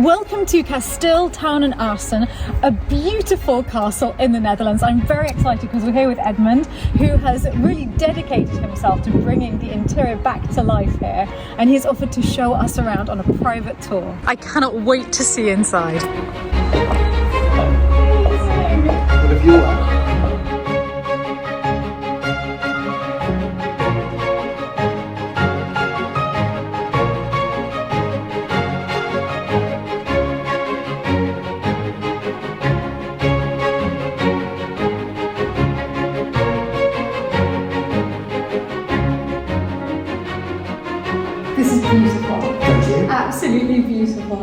Welcome to Kasteel Arcen, a beautiful castle in the Netherlands. I'm very excited because we're here with Edmund, who has really dedicated himself to bringing the interior back to life here, and he's offered to show us around on a private tour. I cannot wait to see inside. What have you got? This is beautiful. Thank you. Absolutely beautiful.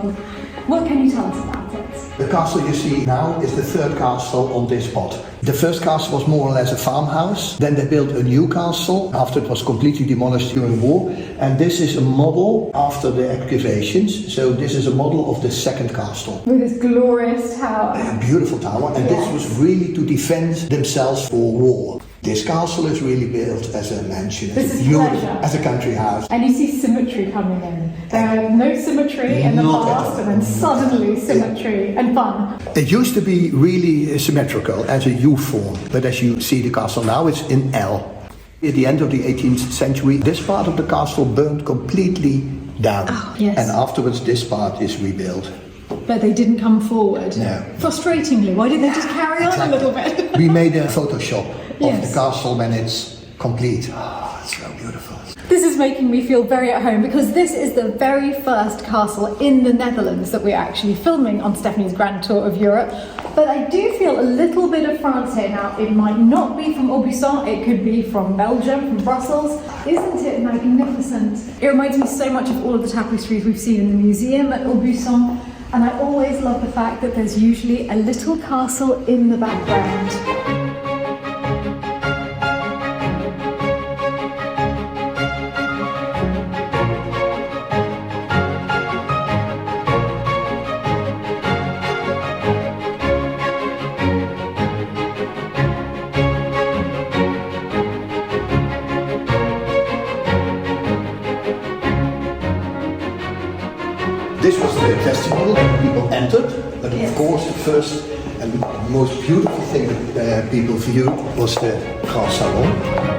What can you tell us about it? The castle you see now is the third castle on this spot. The first castle was more or less a farmhouse. Then they built a new castle after it was completely demolished during war. And this is a model after the excavations. So this is a model of the second castle. With this glorious tower. A beautiful tower. And this was really to defend themselves for war. This castle is really built as a mansion, as a country house. And you see symmetry coming in. There no symmetry in the past, and then suddenly symmetry and fun. It used to be really symmetrical as a U form, but as you see the castle now, it's in L. At the end of the 18th century, this part of the castle burned completely down. Oh, yes. And afterwards, this part is rebuilt. But they didn't come forward. No. Frustratingly, why didn't they just carry on a little bit? We made a Photoshop of Yes. the castle when it's complete. Oh, it's so beautiful. This is making me feel very at home because this is the very first castle in the Netherlands that we're actually filming on Stephanie's grand tour of Europe. But I do feel a little bit of France here now. It might not be from Aubusson, it could be from Belgium, from Brussels. Isn't it magnificent? It reminds me so much of all of the tapestries we've seen in the museum at Aubusson. And I always love the fact that there's usually a little castle in the background. This was the vestibule and people entered, but of course the first and most beautiful thing that people viewed was the Grand Salon.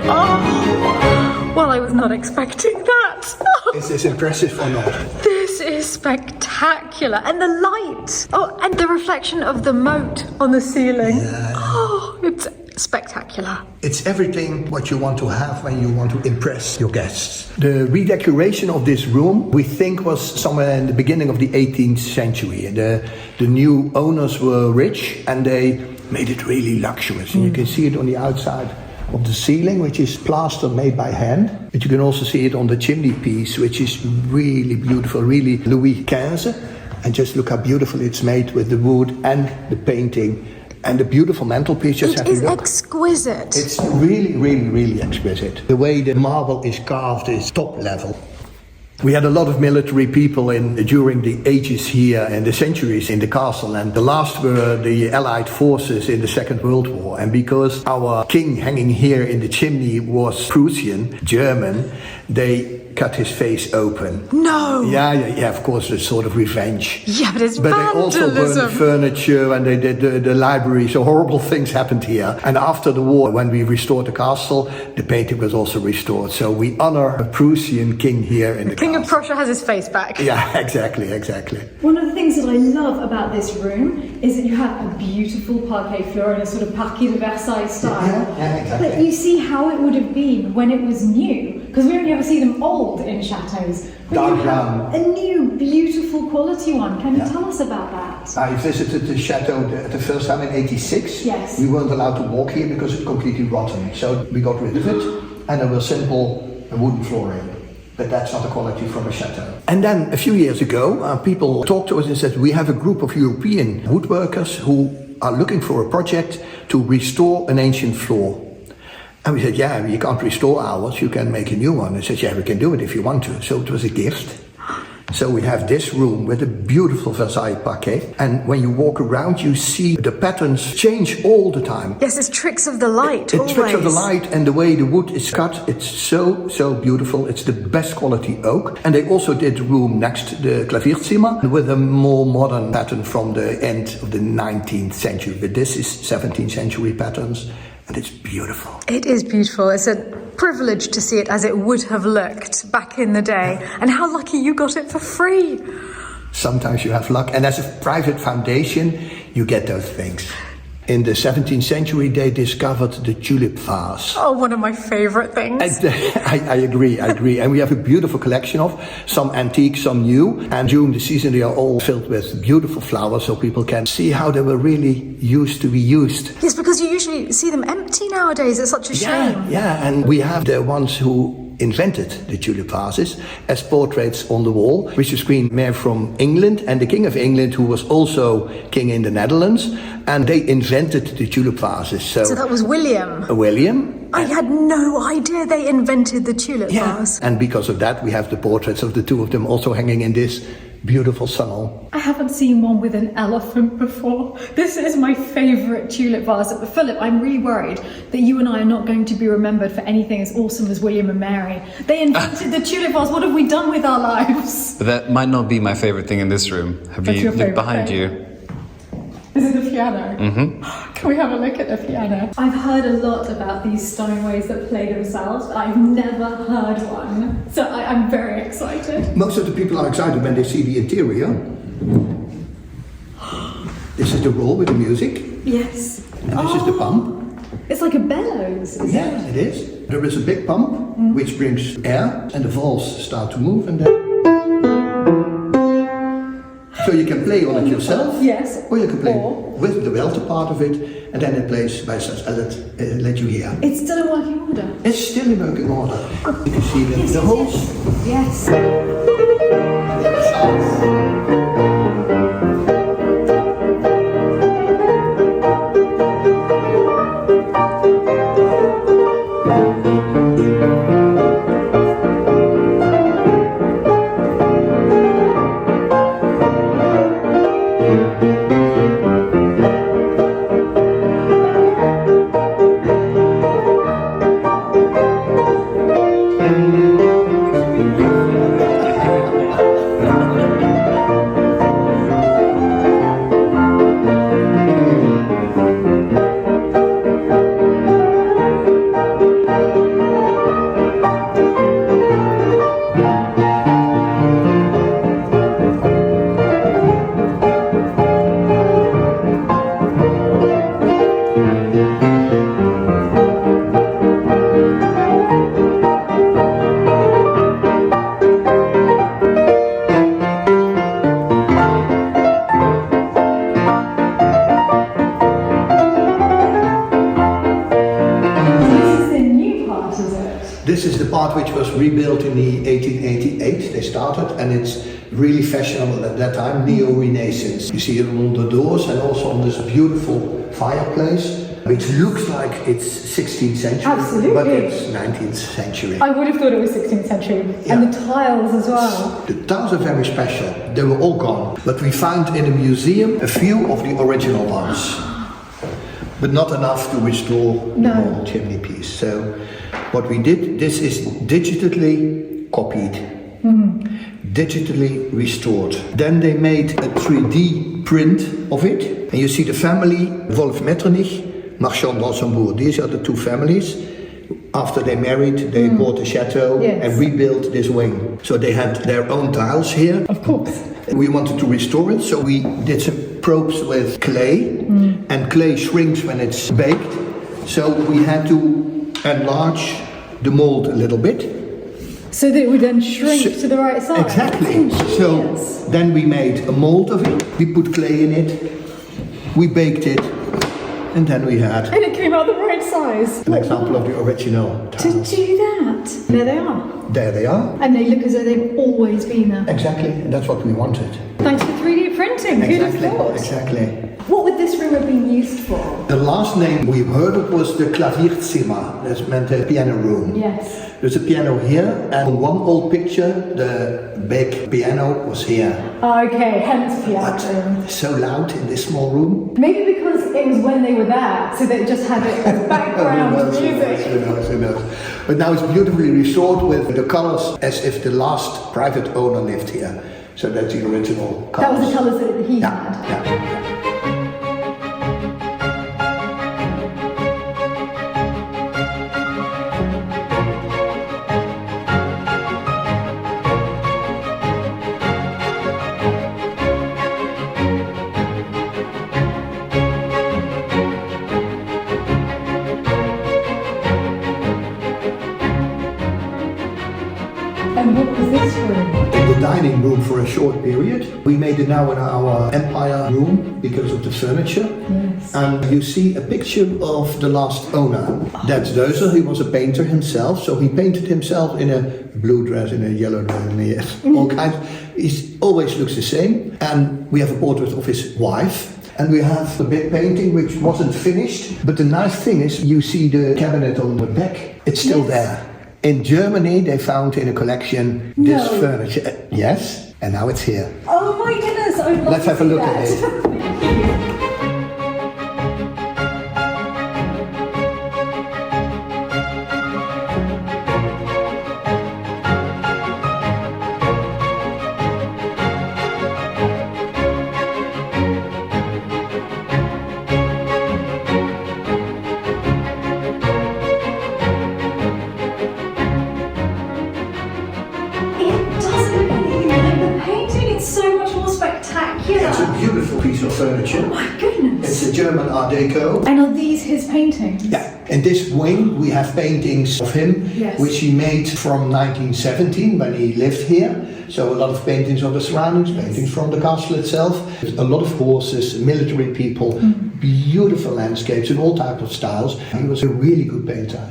Oh, well, I was not expecting that. Is this impressive or not? This is spectacular. And the light. Oh, and the reflection of the moat on the ceiling. Yeah. Oh, it's spectacular. It's everything what you want to have when you want to impress your guests. The redecoration of this room, we think, was somewhere in the beginning of the 18th century. The new owners were rich and they made it really luxurious. And you can see it on the outside of the ceiling, which is plaster made by hand. But you can also see it on the chimney piece, which is really beautiful, really Louis XV. And just look how beautiful it's made with the wood and the painting. And the beautiful mantelpiece, just have a look. It is exquisite. It's really, really, really exquisite. The way the marble is carved is top level. We had a lot of military people during the ages here and the centuries in the castle, and the last were the Allied forces in the Second World War. And because our king hanging here in the chimney was Prussian, German, they cut his face open. No! Yeah, of course, it's sort of revenge. Yeah, but it's But vandalism. they also burned the furniture and they did the library, so horrible things happened here. And after the war, when we restored the castle, the painting was also restored. So we honor a Prussian king here in the King castle. of Prussia has his face back. Yeah, exactly. One of the things that I love about this room is that you have a beautiful parquet floor in a sort of Parquet de Versailles style. Yeah, exactly. But you see how it would have been when it was new, because we only ever see them old in chateaus. But Dark you brown. have a new, beautiful quality one. Can you tell us about that? I visited the chateau the first time in '86. Yes. We weren't allowed to walk here because it's completely rotten. So we got rid of it and there was simple wooden flooring. But that's not the quality from a chateau. And then a few years ago, people talked to us and said, we have a group of European woodworkers who are looking for a project to restore an ancient floor. And we said, yeah, you can't restore ours, you can make a new one. They said, yeah, we can do it if you want to. So it was a gift. So we have this room with a beautiful Versailles parquet. And when you walk around, you see the patterns change all the time. Yes, it's tricks of the light, It's tricks of the light and the way the wood is cut. It's so beautiful. It's the best quality oak. And they also did the room next, the Klavierzimmer, with a more modern pattern from the end of the 19th century. But this is 17th century patterns. And it's beautiful. It is beautiful. It's a privilege to see it as it would have looked back in the day. And how lucky you got it for free. Sometimes you have luck. And as a private foundation, you get those things. In the 17th century, they discovered the tulip vase. Oh, one of my favorite things. And, I agree. And we have a beautiful collection of some antique, some new. And during the season, they are all filled with beautiful flowers so people can see how they were really used to be used. Yes, because you usually see them empty nowadays. It's such a shame. Yeah, and we have the ones who invented the tulip vases as portraits on the wall, which is Queen Mary from England and the King of England, who was also king in the Netherlands, and they invented the tulip vases. So that was William. William. I had no idea they invented the tulip vase. And because of that, we have the portraits of the two of them also hanging in this beautiful salon. I haven't seen one with an elephant before. This is my favourite tulip vase. But Philip, I'm really worried that you and I are not going to be remembered for anything as awesome as William and Mary. They invented the tulip vase. What have we done with our lives? But that might not be my favourite thing in this room. Have you looked behind you? Is it the piano? Mm-hmm. Can we have a look at the piano? I've heard a lot about these Steinways that play themselves, but I've never heard one. So I'm very excited. Most of the people are excited when they see the interior. This is the roll with the music. Yes. And this is the pump. It's like a bellows, isn't it? It is. There is a big pump which brings air and the valves start to move and then... So you can play on it yourself, yes, or you can play with the welter part of it, and then it plays by such let you hear. It's still in working order. It's still in working order. You can see the holes. Yes. This is the part which was rebuilt in the 1888. They started, and it's really fashionable at that time, neo-Renaissance. You see it on the doors and also on this beautiful fireplace, which looks like it's 16th century, Absolutely. But it's 19th century. I would have thought it was 16th century. Yeah. And the tiles as well. The tiles are very special. They were all gone, but we found in a museum a few of the original ones, but not enough to restore the whole chimney piece. So what we did, this is digitally copied, digitally restored. Then they made a 3D print of it. And you see the family, Wolf Metternich, Marchand d'Ansembourg. These are the two families. After they married, they bought a chateau and rebuilt this wing. So they had their own tiles here. Of course. We wanted to restore it, so we did some probes with clay. And clay shrinks when it's baked. So we had to enlarge the mold a little bit. So that it would then shrink to the right size? Exactly. So then we made a mold of it. We put clay in it. We baked it. And then we had... And it came out the right size. An example of the original tiles. To do that. There they are. There they are. And they look as though they've always been there. Exactly. And that's what we wanted. Thanks for 3D printing. Who'd have thought? Exactly. What would this room have been used for? The last name we heard of was the Klavierzimmer. That meant a piano room. Yes. There's a piano here, and on one old picture, the big piano was here. Okay, hence piano room. But so loud in this small room. Maybe because it was when they were there, so they just had it as background music. Who knows. But now it's beautifully restored with the colors as if the last private owner lived here. So that's the original colors. That was the colours that he had. Yeah. And what was this room? In the dining room for a short period. We made it now in our Empire room because of the furniture. Yes. And you see a picture of the last owner. That's Deuser. He was a painter himself, so he painted himself in a blue dress, in a yellow dress, and all kinds. He always looks the same. And we have a portrait of his wife. And we have a big painting which wasn't finished. But the nice thing is, you see the cabinet on the back. It's still there. In Germany, they found in a collection this furniture. Yes, and now it's here. Oh my goodness! I would love Let's to have a see look that. at it. It's a beautiful piece of furniture. Oh my goodness! It's a German Art Deco. And are these his paintings? Yeah. In this wing we have paintings of him, which he made from 1917 when he lived here. So a lot of paintings of the surroundings, paintings from the castle itself. A lot of horses, military people, beautiful landscapes in all types of styles. He was a really good painter,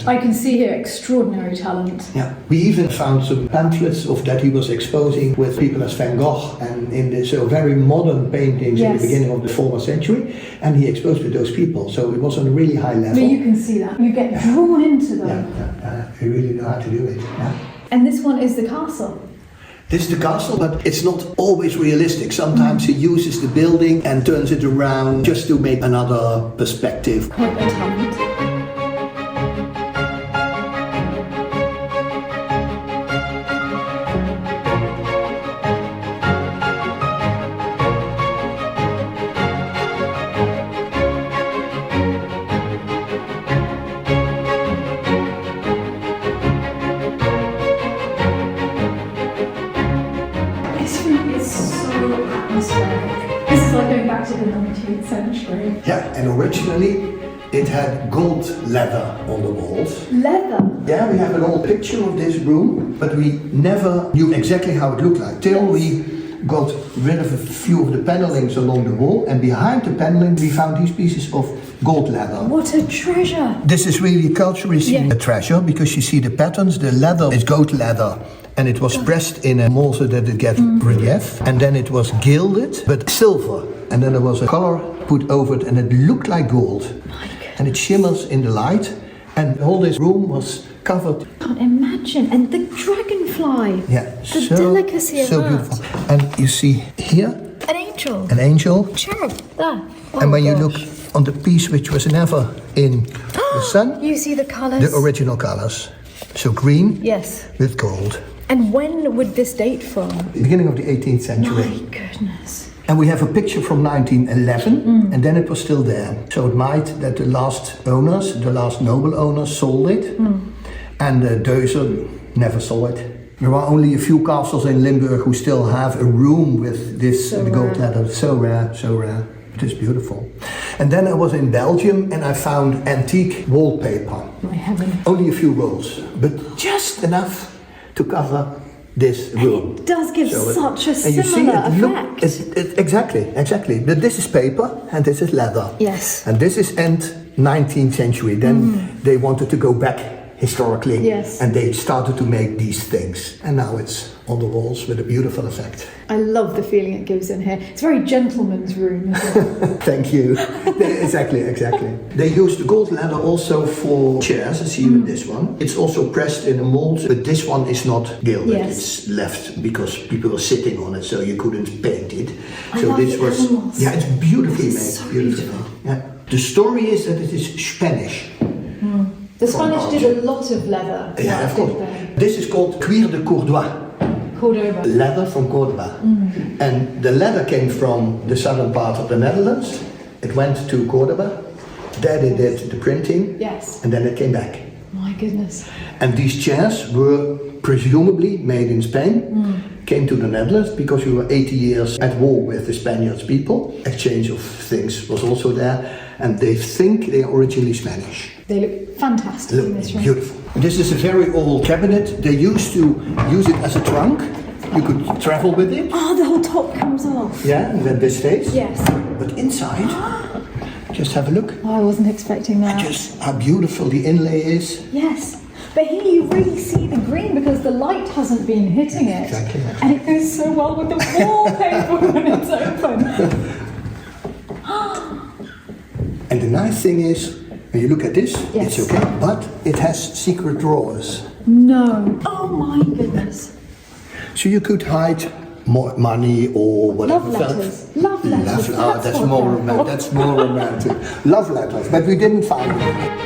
I can see here extraordinary talent. Yeah, we even found some pamphlets of that he was exposing with people as Van Gogh and in the very modern paintings in the beginning of the former century, and he exposed with those people. So it was on a really high level. But you can see that. You get drawn into them. He really knew how to do it. Yeah. And this one is the castle. This is the castle, but it's not always realistic. Sometimes he uses the building and turns it around just to make another perspective. Quite a talent. This is like going back to the 19th century. Yeah, and originally it had gold leather on the walls. Leather? Yeah, we have an old picture of this room, but we never knew exactly how it looked like till we got rid of a few of the panelings along the wall, and behind the paneling we found these pieces of gold leather. What a treasure! This is really culturally seen a treasure, because you see the patterns, the leather is goat leather. And it was pressed in a mold so that it gets relief. And then it was gilded, but silver. And then there was a color put over it, and it looked like gold. And it shimmers in the light. And all this room was covered. Can't imagine. And the dragonfly. Yeah, the delicacy of that. Beautiful. And you see here an angel. An angel. Cherub. There. Oh, and when you look on the piece which was never in the sun, you see the colours. The original colours. So green with gold. And when would this date from? The beginning of the 18th century. My goodness. And we have a picture from 1911, and then it was still there. So it might that the last owners, the last noble owners, sold it, and Deuser never saw it. There are only a few castles in Limburg who still have a room with this gold leather. So rare, so rare. It is beautiful. And then I was in Belgium and I found antique wallpaper. My heaven. Only a few rolls, but just enough to cover this room. And it does give such a similar effect. Exactly. But this is paper and this is leather. Yes. And this is end 19th century. Then they wanted to go back historically. Yes. And they started to make these things. And now it's on the walls with a beautiful effect. I love the feeling it gives in here. It's a very gentleman's room, isn't it? Thank you. Exactly. They use the gold leather also for chairs, as you in this one. It's also pressed in a mold, but this one is not gilded. Yes. It's left because people were sitting on it, so you couldn't paint it. I So love this the was, animals. yeah, it's beautifully This made. is so beautifully. beautiful. Yeah. The story is that it is Spanish. The Spanish did a lot of leather. Yeah, of course. didn't they? This is called cuir de Cordoue. Cordoba. Leather from Cordoba. And the leather came from the southern part of the Netherlands. It went to Cordoba. There they did the printing. Yes. And then it came back. My goodness. And these chairs were presumably made in Spain, came to the Netherlands because we were 80 years at war with the Spaniards people. Exchange of things was also there. And they think they are originally Spanish. They look fantastic in this room. Beautiful. This is a very old cabinet. They used to use it as a trunk. You could travel with it. Oh, the whole top comes off. Yeah, and then this stays. Yes. But inside, just have a look. Oh, I wasn't expecting that. Just how beautiful the inlay is. Yes. But here you really see the green because the light hasn't been hitting it. Exactly. And it goes so well with the wallpaper when it's open. And the nice thing is, when you look at this, Yes. it's okay, but it has secret drawers. No. Oh my goodness. So you could hide more money or whatever. Love letters. Love letters. That's what more they're romantic. for. That's more romantic. Love letters, but we didn't find them.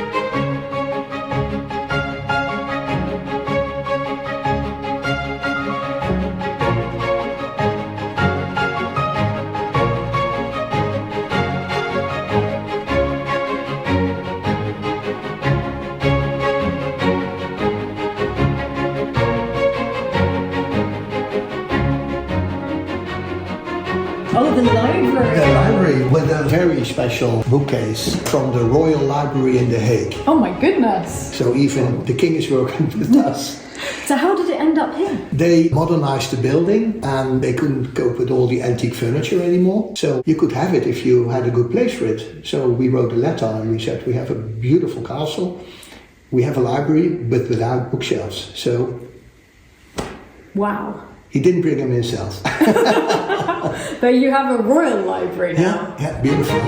Oh, the library. The library with a very special bookcase from the Royal Library in The Hague. Oh my goodness. So even the king is working with us. So how did it end up here? They modernized the building and they couldn't cope with all the antique furniture anymore. So you could have it if you had a good place for it. So we wrote a letter and we said we have a beautiful castle. We have a library but without bookshelves. So Wow. he didn't bring them himself. But you have a royal library now. Yeah, beautiful.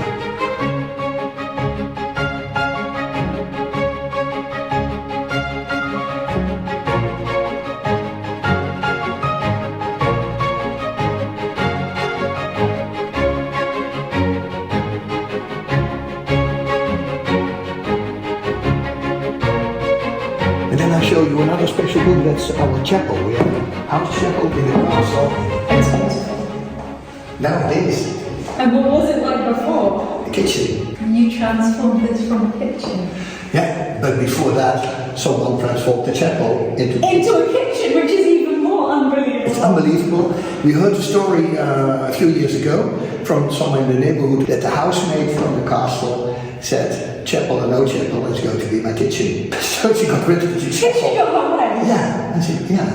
And then I show you another special book, that's our chapel. We have a house chapel in the castle. Excellent. Now it is And what was it like before? the kitchen. You transformed this from a kitchen Yeah, but before that, someone transformed the chapel into into a kitchen, which is even more unbelievable. It's unbelievable. We heard a story a few years ago from someone in the neighborhood that the housemaid from the castle said, chapel or no chapel is going to be my kitchen. So she got rid of the Did she chapel. go away? Yeah, I said, yeah.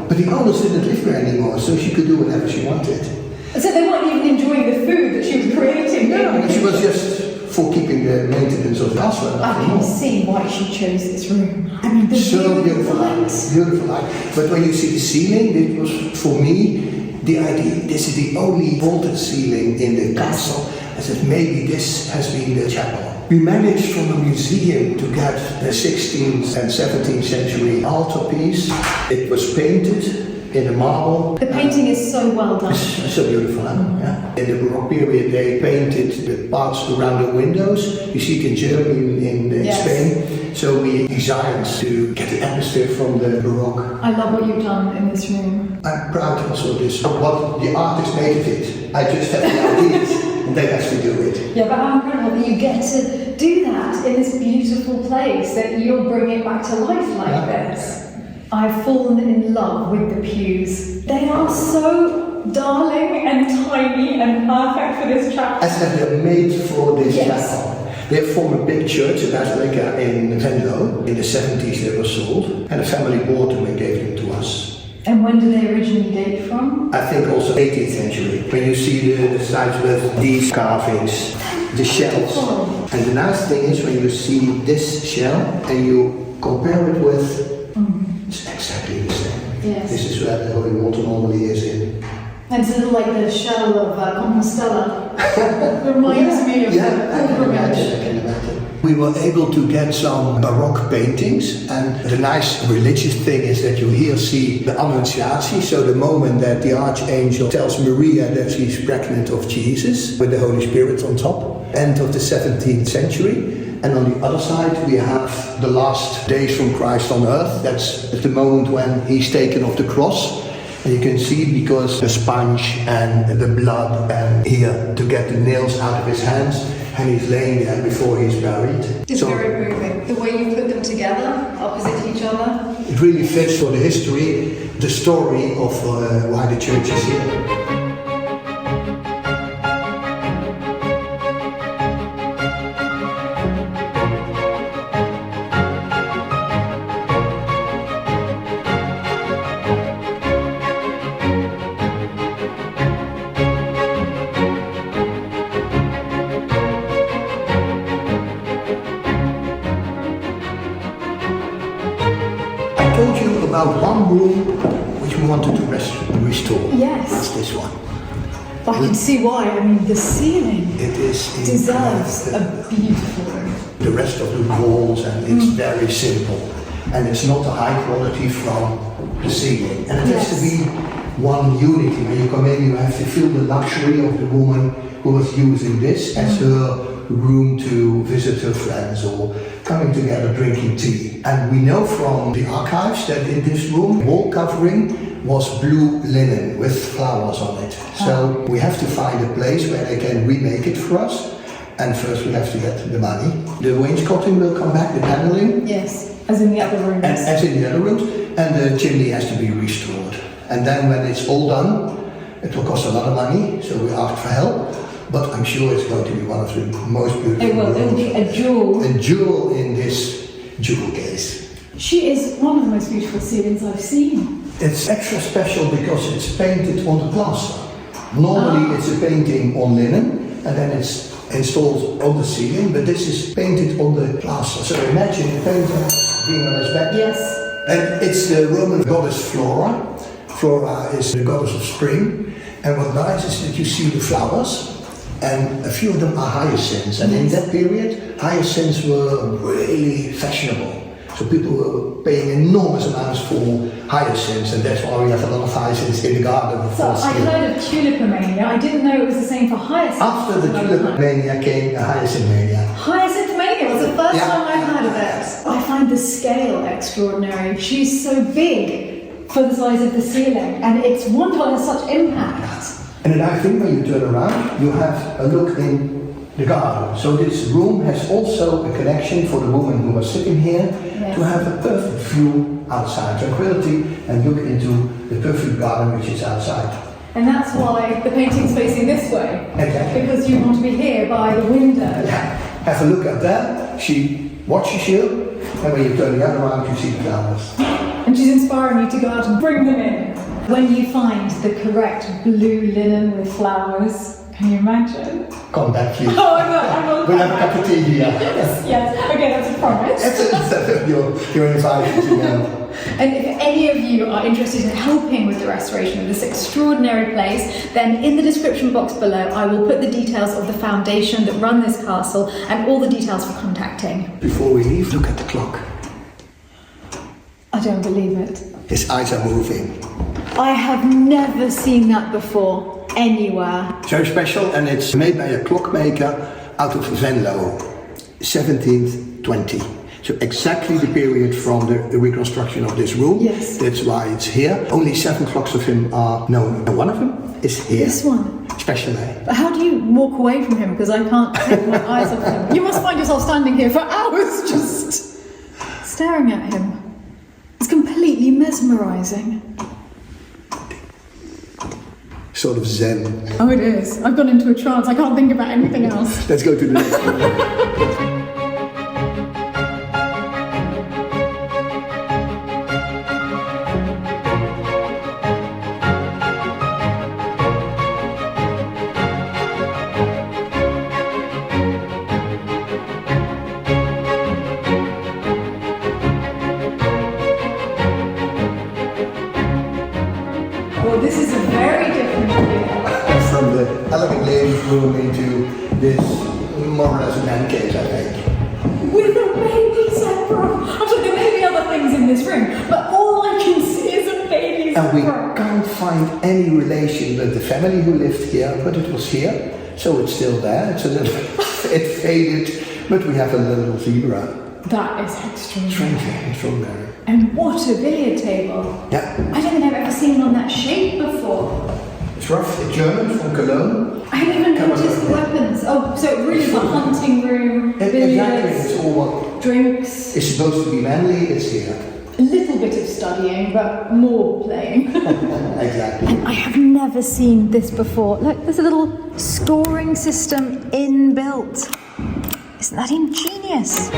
But the owners didn't live there anymore, so she could do whatever she wanted. So they weren't even enjoying the food that she was creating. No, she was just for keeping the maintenance of the castle. I can see why she chose this room. I mean, the So view, beautiful the light, lights. beautiful light. But when you see the ceiling, it was for me the idea. This is the only vaulted ceiling in the castle. I said maybe this has been the chapel. We managed from the museum to get the 16th and 17th century altarpiece. It was painted in a marble. The painting is so well done. It's so beautiful, huh? Yeah. In the Baroque period, they painted the parts around the windows. You see it in Germany, in Yes. Spain. So we designed to get the atmosphere from the Baroque. I love what you've done in this room. I'm proud also of this, what the artist made of it. I just have the ideas, and they have to do it. Yeah, but how incredible that you get to do that in this beautiful place, that you'll bring it back to life like Yeah. this. I've fallen in love with the pews. They are so darling and tiny and perfect for this chapel. I said they're made for this Yes. chapel. They form a big church, a basilica in Venlo. In the 70s they were sold, and a family bought them and gave them to us. And when do they originally date from? I think also 18th century. When you see the sides with these carvings, the shells. And the nice thing is when you see this shell and you compare it with, it's exactly the same. Yes. This is where the holy water normally is in. And it's a little like the shell of Compostela. Reminds me of the pilgrimage. I can imagine. We were able to get some Baroque paintings, and the nice religious thing is that you here see the Annunciatie, so the moment that the archangel tells Maria that she's pregnant of Jesus, with the Holy Spirit on top, end of the 17th century. And on the other side we have the last days from Christ on earth. That's the moment when he's taken off the cross. And you can see because the sponge and the blood and here to get the nails out of his hands, and he's laying there before he's buried. It's very moving. The way you put them together, opposite each other. It really fits for the history, the story of why the church is here. I told you about one room which we wanted to restore. Yes. That's this one. I can see why. I mean, the ceiling It is deserves a beautiful room. the rest of the walls, and it's very simple. And it's not a high quality from the ceiling. And it has to be one unity. When you come in, you have to feel the luxury of the woman who was using this as her room to visit her friends or coming together drinking tea. And we know from the archives that in this room, wall covering was blue linen with flowers on it. So we have to find a place where they can remake it for us. And first we have to get the money. The wainscoting will come back, the paneling. Yes, as in the other rooms. As in the other rooms. And the chimney has to be restored. And then when it's all done, it will cost a lot of money, so we asked for help. But I'm sure it's going to be one of the most beautiful It will. It'll be a jewel. A jewel in this jewel case. She is one of the most beautiful ceilings I've seen. It's extra special because it's painted on the plaster. Normally it's a painting on linen and then it's installed on the ceiling, but this is painted on the plaster. So imagine the painter being on his back. Yes. And it's the Roman goddess Flora. Flora is the goddess of spring. And what nice is that you see the flowers. And a few of them are hyacinths, and in that period, hyacinths were really fashionable. So people were paying enormous amounts for hyacinths, and that's why we have a lot of hyacinths in the garden. So I heard of tulipomania. I didn't know it was the same for hyacinth. After the tulipomania came a hyacinth mania. Hyacinth mania was the first time I heard of it. I find the scale extraordinary. She's so big for the size of the ceiling, and it's wonderful, it has such impact. And then I think when you turn around, you have a look in the garden. So this room has also a connection for the woman who was sitting here to have a perfect view outside, tranquility, and look into the perfect garden which is outside. And that's why the painting's facing this way. Exactly. Because you want to be here by the window. Yeah. Have a look at that. She watches you, and when you turn the other around, you see the flowers. And she's inspiring you to go out and bring them in. When you find the correct blue linen with flowers, can you imagine? Come back, please. Oh, I will. We'll have a cup of tea here. Yes. Okay, that's a promise. You're invited to know. And if any of you are interested in helping with the restoration of this extraordinary place, then in the description box below I will put the details of the foundation that run this castle and all the details for contacting. Before we leave, look at the clock. I don't believe it. His eyes are moving. I have never seen that before, anywhere. So special, and it's made by a clockmaker out of Venlo, 1720. So exactly the period from the reconstruction of this room. Yes. That's why it's here. Only 7 clocks of him are known. And one of them is here. This one. Special, eh? But how do you walk away from him? Because I can't take my eyes off him. You must find yourself standing here for hours just staring at him. It's completely mesmerising. Sort of zen. Oh, it is. I've gone into a trance. I can't think about anything else. Let's go to the next one. ladies' room into this more or less man cave, I think. With a baby zebra! Actually, there may be other things in this room, but all I can see is a baby zebra. And we can't find any relation with the family who lived here, but it was here, so it's still there. It's a little, it faded, but we have a little zebra. That is Extraordinary. And what a billiard table. Yeah. I don't think I've ever seen one that shape before. It's rough, German from Cologne. I haven't even noticed the weapons. Oh, so it really is a hunting room, billiards, exactly, it's all what drinks. it's supposed to be manly, it's here. A little bit of studying, but more playing. Exactly. And I have never seen this before. Look, there's a little scoring system inbuilt. Isn't that ingenious?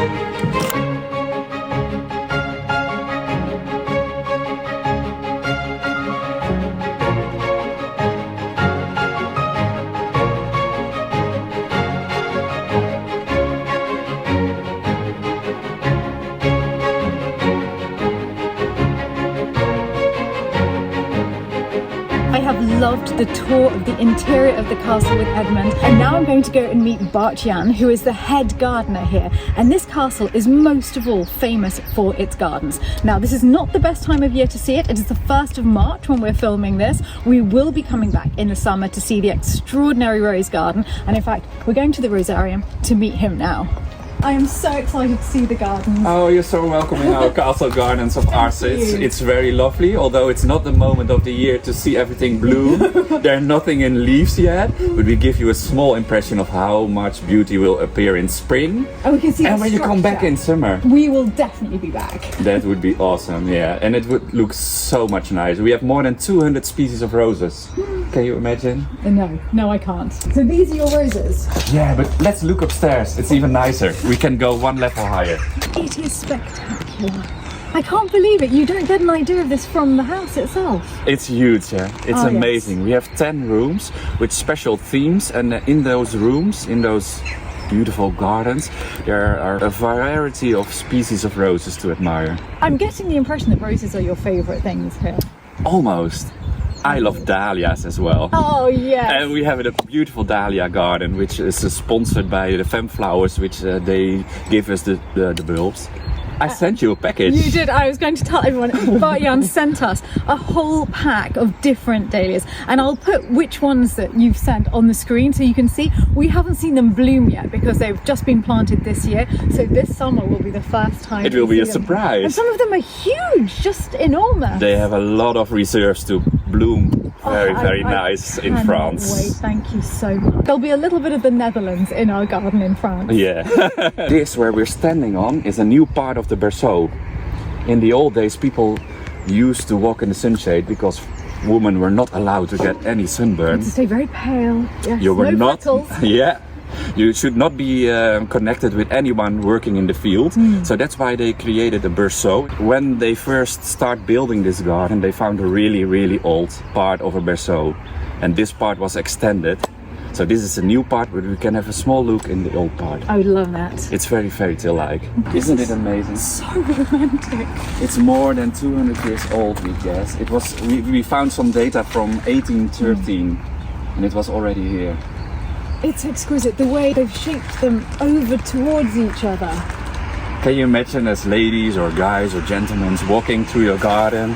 I have loved the tour of the interior of the castle with Edmund, and now I'm going to go and meet Bart-Jan, who is the head gardener here. And this castle is most of all famous for its gardens. Now, this is not the best time of year to see it. It is the 1st of March when we're filming this. We will be coming back in the summer to see the extraordinary rose garden, and in fact, we're going to the rosarium to meet him now. I am so excited to see the gardens. Oh, you're so welcome in our castle gardens of Arcen. It's very lovely, although it's not the moment of the year to see everything bloom. There's nothing in leaves yet, but we give you a small impression of how much beauty will appear in spring. And we can see and the when you come back in summer. We will definitely be back. That would be awesome, yeah. And it would look so much nicer. We have more than 200 species of roses. Can you imagine? No, I can't. So these are your roses? Yeah, but let's look upstairs. It's even nicer. We can go one level higher. It is spectacular. I can't believe it. You don't get an idea of this from the house itself. It's huge, yeah. It's amazing. Yes. We have 10 rooms with special themes, and in those rooms, in those beautiful gardens, there are a variety of species of roses to admire. I'm getting the impression that roses are your favourite things here. Almost. I love dahlias as well. Oh, yes. And we have a beautiful dahlia garden, which is sponsored by the Femme Flowers, which they give us the bulbs. I sent you a package. You did. I was going to tell everyone. Bart-Jan sent us a whole pack of different dahlias, and I'll put which ones that you've sent on the screen so you can see. We haven't seen them bloom yet because they've just been planted this year, so this summer will be the first time. It will be a surprise. And some of them are huge, just enormous. They have a lot of reserves to bloom. Very nice in France. Wait, thank you so much. There'll be a little bit of the Netherlands in our garden in France. Yeah. This where we're standing on is a new part of the berceau. In the old days, people used to walk in the sunshade because women were not allowed to get any sunburn. To stay very pale. Yes. You were not. Freckles. Yeah. You should not be connected with anyone working in the field. So that's why they created a berceau. When they first start building this garden, they found a really old part of a berceau. And this part was extended. So this is a new part, but we can have a small look in the old part. I would love that. It's very fairy tale-like. Isn't it amazing? So romantic. It's more than 200 years old, we guess. It was. We found some data from 1813, and it was already here. It's exquisite, the way they've shaped them over towards each other. Can you imagine as ladies or guys or gentlemen walking through your garden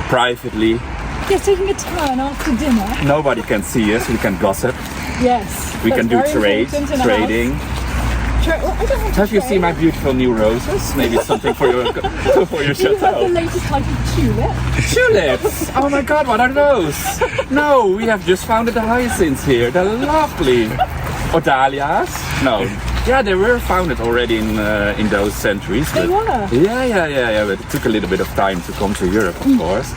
privately? Yes, taking a turn after dinner. Nobody can see us, we can gossip. Yes. We can do trading. Have you seen my beautiful new roses? Maybe it's something for your chateau. You have the latest type of tulip. Tulips! Oh my god, what are those? No, we have just found the hyacinths here. They're lovely. Or dahlias? No. Yeah, they were founded already in those centuries. They were? Yeah, but it took a little bit of time to come to Europe, of course.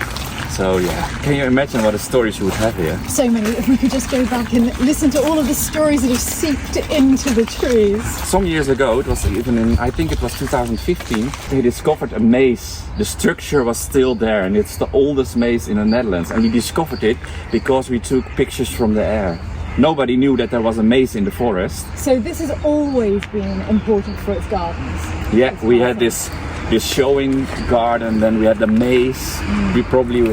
So yeah, can you imagine what a stories you would have here? So many. If we could just go back and listen to all of the stories that have seeped into the trees. Some years ago, it was even in, I think it was 2015, they discovered a maze. The structure was still there, and it's the oldest maze in the Netherlands. And we discovered it because we took pictures from the air. Nobody knew that there was a maze in the forest. So this has always been important for its gardens. Yeah, we had this this showing garden, then we had the maze. We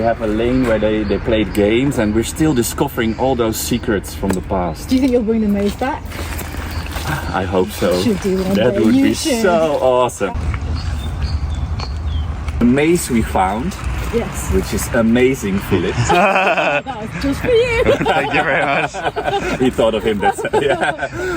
have a lane where they played games, and we're still discovering all those secrets from the past. Do you think you'll bring the maze back? I hope so. You should do one That day. would You be should. so awesome. The maze we found, Yes. which is amazing, Philip. That was just for you. Thank you very much. We thought of him,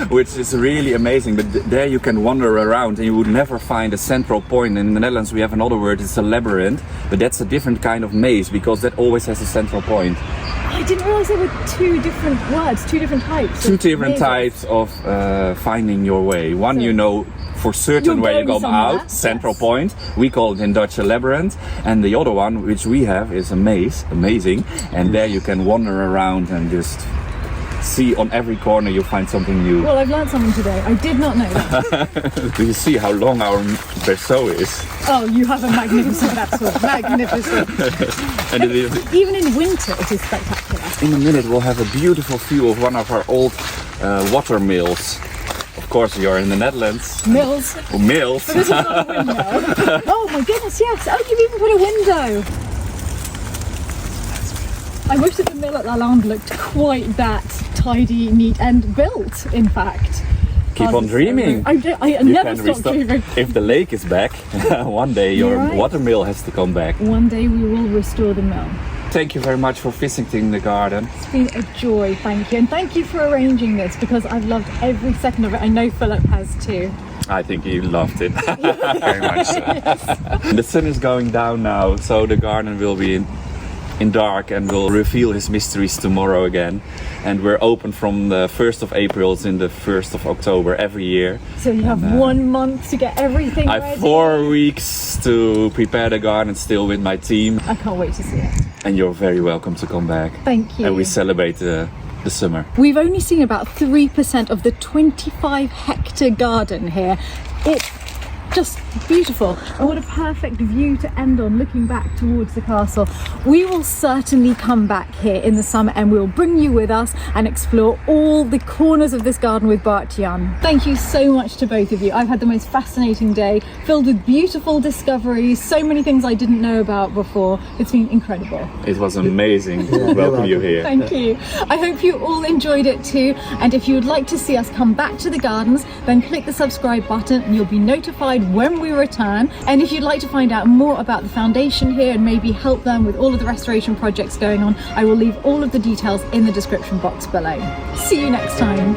which is really amazing. But there you can wander around and you would never find a central point. In the Netherlands we have another word, it's a labyrinth, but that's a different kind of maze because that always has a central point. I didn't realise there were two different words, two different types. Two of different mazes. types of finding your way. One, So you know for certain you're where you going come somewhere, out, central yes. point. We call it in Dutch a labyrinth. And the other one, which we have, is a maze, amazing. And there you can wander around and just see on every corner you find something new. Well, I've learned something today. I did not know that. Do you see how long our berceau is? Oh, you have a magnificent berceau. Magnificent. And it is, Even in winter, it is spectacular. in a minute we'll have a beautiful view of one of our old water mills. Of course, you're in the Netherlands. Mills. Oh, mills. This is not a window. Oh my goodness, yes. Oh, you've even put a window. I wish that the mill at Lalande looked quite that tidy, neat and built, in fact. Keep on dreaming. I You never can stop restart. dreaming. If the lake is back, one day your You're right. water mill has to come back. One day we will restore the mill. Thank you very much for visiting the garden. It's been a joy, thank you. And thank you for arranging this because I've loved every second of it. I know Philip has too. I think you loved it. Very much so. The sun is going down now, so the garden will be in dark and will reveal his mysteries tomorrow again. And we're open from the 1st of April to the 1st of October every year. So you have 1 month to get everything I ready. have 4 weeks to prepare the garden still with my team. I can't wait to see it. And you're very welcome to come back. Thank you. And we celebrate the summer. We've only seen about 3% of the 25 hectare garden here. It's just beautiful, and what a perfect view to end on, looking back towards the castle. We will certainly come back here in the summer and we'll bring you with us and explore all the corners of this garden with Bart-Jan. Thank you so much to both of you. I've had the most fascinating day, filled with beautiful discoveries, so many things I didn't know about before. It's been incredible. It was amazing to welcome you here. Thank you. I hope you all enjoyed it too, and if you would like to see us come back to the gardens, then click the subscribe button and you'll be notified when we return. And if you'd like to find out more about the foundation here and maybe help them with all of the restoration projects going on, I will leave all of the details in the description box below. See you next time.